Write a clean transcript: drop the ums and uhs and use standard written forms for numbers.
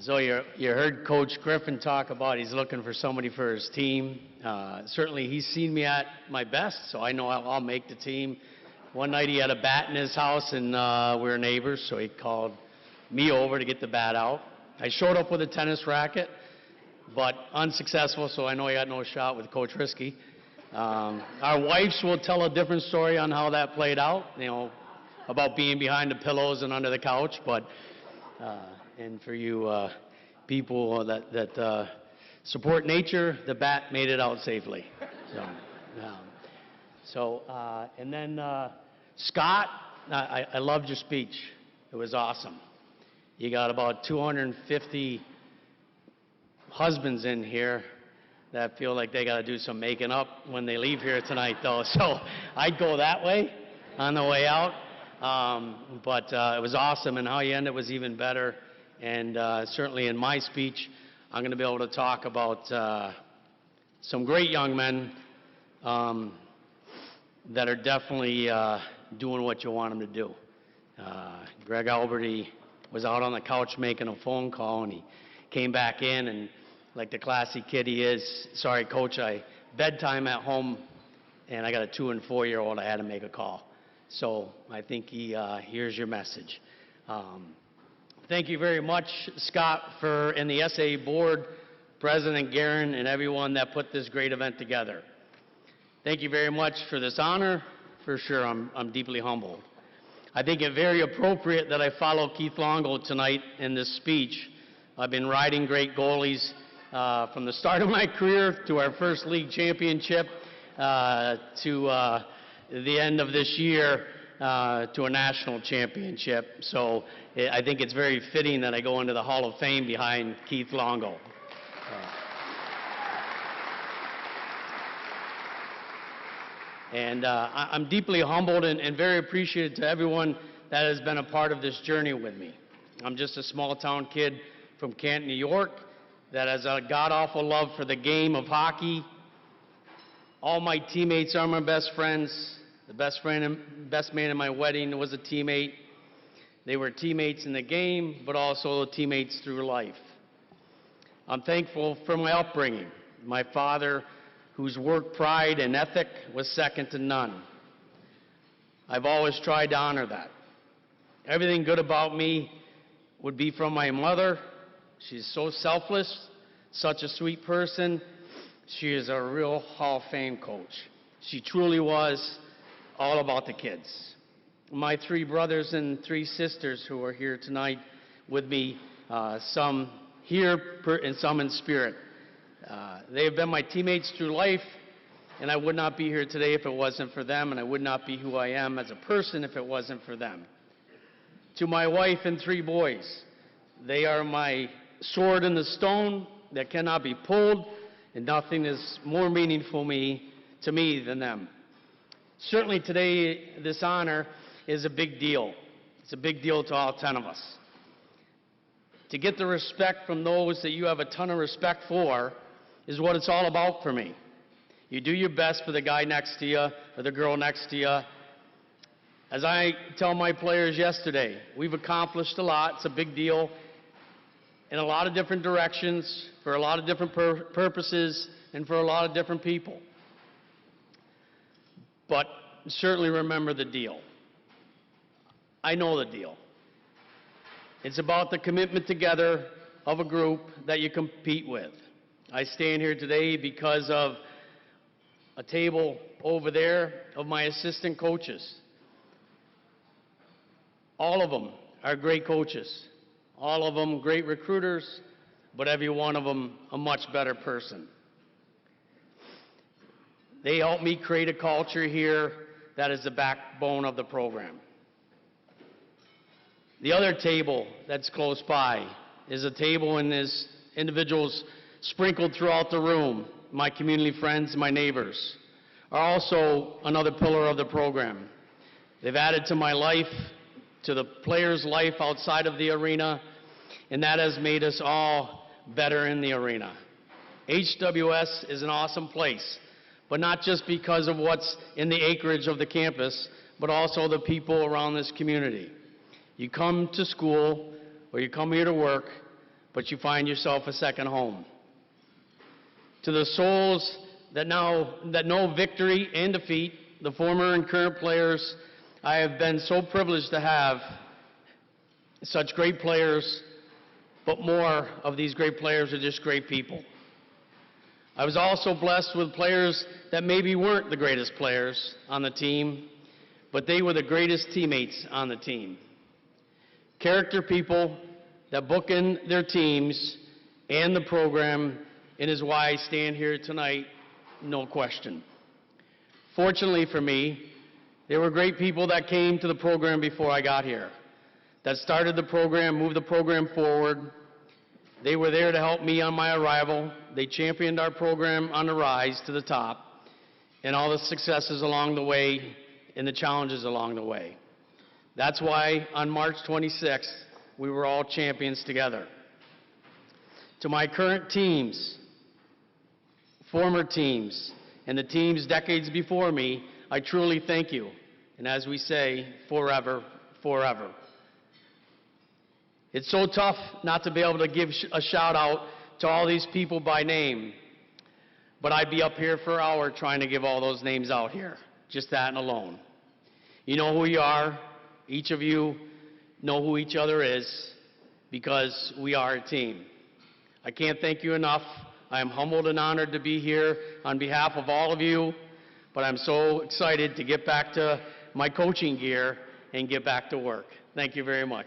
So you heard Coach Griffin talk about he's looking for somebody for his team. Certainly he's seen me at my best, so I know I'll make the team. One night he had a bat in his house, and we were neighbors, so he called me over to get the bat out. I showed up with a tennis racket, but unsuccessful, so I know he had no shot with Coach Risky. Our wives will tell a different story on how that played out, about being behind the pillows and under the couch, but and for you people that support nature, the bat made it out safely. And then Scott, I loved your speech. It was awesome. You got about 250 husbands in here that feel like they got to do some making up when they leave here tonight, though. So I'd go that way on the way out. But it was awesome, and how you ended was even better. And certainly in my speech, I'm going to be able to talk about some great young men that are definitely doing what you want them to do. Greg Alberti was out on the couch making a phone call, and he came back in, and like the classy kid he is, sorry, Coach, bedtime at home, and I got a 2- and 4-year-old, I had to make a call. So I think he hears your message. Thank you very much, Scott, and the SAA board, President Guerin, and everyone that put this great event together. Thank you very much for this honor. For sure, I'm deeply humbled. I think it very appropriate that I follow Keith Longo tonight in this speech. I've been riding great goalies from the start of my career to our first league championship to the end of this year to a national championship. So I think it's very fitting that I go into the Hall of Fame behind Keith Longo. And I'm deeply humbled and very appreciative to everyone that has been a part of this journey with me. I'm just a small town kid from Canton, New York, that has a god-awful love for the game of hockey. All my teammates are my best friends. The best man in my wedding was a teammate. They were teammates in the game, but also teammates through life. I'm thankful for my upbringing. My father, whose work pride and ethic was second to none. I've always tried to honor that. Everything good about me would be from my mother. She's so selfless, such a sweet person. She is a real Hall of Fame coach. She truly was all about the kids. My 3 brothers and 3 sisters who are here tonight with me, some here and some in spirit. They have been my teammates through life, and I would not be here today if it wasn't for them, and I would not be who I am as a person if it wasn't for them. To my wife and 3 boys, they are my sword in the stone that cannot be pulled, and nothing is more meaningful to me than them. Certainly today, this honor is a big deal. It's a big deal to all 10 of us. To get the respect from those that you have a ton of respect for is what it's all about for me. You do your best for the guy next to you or the girl next to you. As I tell my players yesterday, we've accomplished a lot. It's a big deal in a lot of different directions, for a lot of different purposes, and for a lot of different people. But certainly remember the deal. I know the deal. It's about the commitment together of a group that you compete with. I stand here today because of a table over there of my assistant coaches. All of them are great coaches. All of them great recruiters, but every one of them a much better person. They helped me create a culture here that is the backbone of the program. The other table that's close by is a table, and there's individuals sprinkled throughout the room. My community friends, my neighbors, are also another pillar of the program. They've added to my life, to the player's life outside of the arena, and that has made us all better in the arena. HWS is an awesome place, but not just because of what's in the acreage of the campus, but also the people around this community. You come to school, or you come here to work, but you find yourself a second home. To the souls that know victory and defeat, the former and current players, I have been so privileged to have such great players, but more of these great players are just great people. I was also blessed with players that maybe weren't the greatest players on the team, but they were the greatest teammates on the team. Character people that bookend their teams and the program, and is why I stand here tonight, no question. Fortunately for me, there were great people that came to the program before I got here, that started the program, moved the program forward. They were there to help me on my arrival. They championed our program on the rise to the top and all the successes along the way and the challenges along the way. That's why on March 26th, we were all champions together. To my current teams, former teams, and the teams decades before me, I truly thank you. And as we say, forever, forever. It's so tough not to be able to give a shout out to all these people by name, but I'd be up here for an hour trying to give all those names out here, just that and alone. You know who you are. Each of you know who each other is, because we are a team. I can't thank you enough. I am humbled and honored to be here on behalf of all of you, but I'm so excited to get back to my coaching gear and get back to work. Thank you very much.